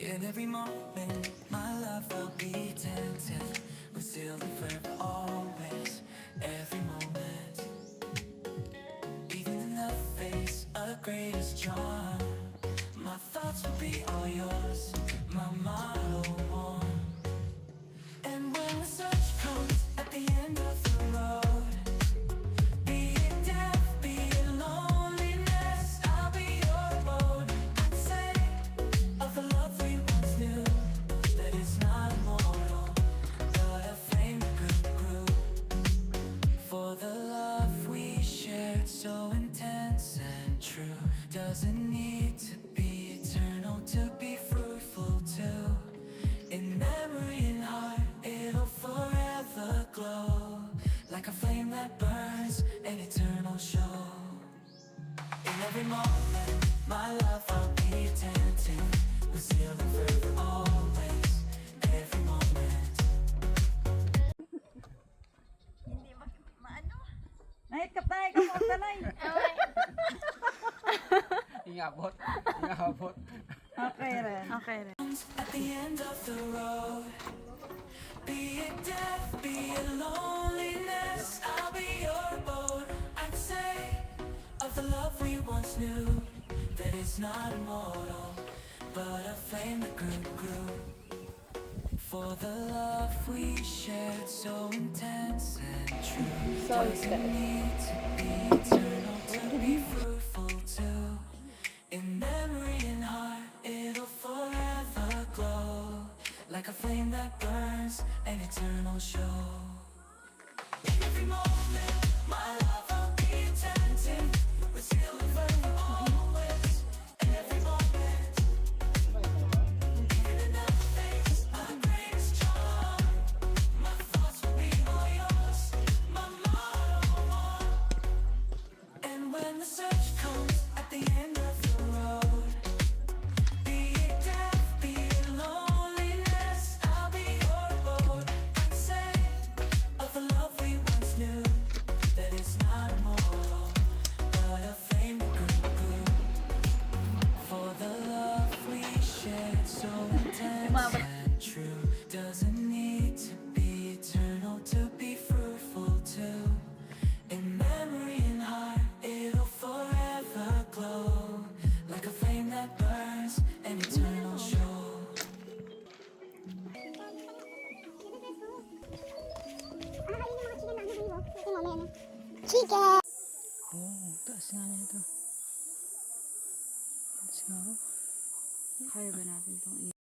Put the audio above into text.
In every moment, my love I'll be tempted. We're still forever, always, every moment. Even in the face of greatest charm, my thoughts will be all yours, my motto one. And when the search comes at the end of the road, be it death, be it loneliness, I'll be your road. I'd say of the love we once knew, that it's not immortal, but a flame that grew. For the love we shared, so intense and true, doesn't need to be eternal to be fruitful too. In memory and heart, it'll forever glow, like a flame that burns, an eternal show. In every moment, my love I'll be tempting, we're sealed forever, always, every moment. Hindi maano. Nahikap na, ikaw mo tanay. Ingabot. Ingabot. Okay rin. Okay rin. At the end of the road, be it death, be it loneliness, I'll be your boat. I'd say of the love we once knew, that it's not immortal, but a flame that grew. For the love we shared, so intense and true, doesn't need to be eternal to be fruitful too. In memory and heart, it'll forever glow, like a flame that burns, an eternal show. In every moment, my love I'll be tempting, we're still forever, always, every moment. Even in the face of the greatest charm, my thoughts will be all yours, my motto one. And when the search comes at the end of the road, be it death, be it loneliness, I'll be your boat. I'd say of the love we once knew, that it's not immortal, but a flame that grew. For the love we shared, so intense and true, doesn't need to be eternal to be fruitful too. In memory and heart, it'll forever glow, like a flame that burns, an eternal show. Chicken! Oh, taas nga nito. Let's go. Kaya ba natin itong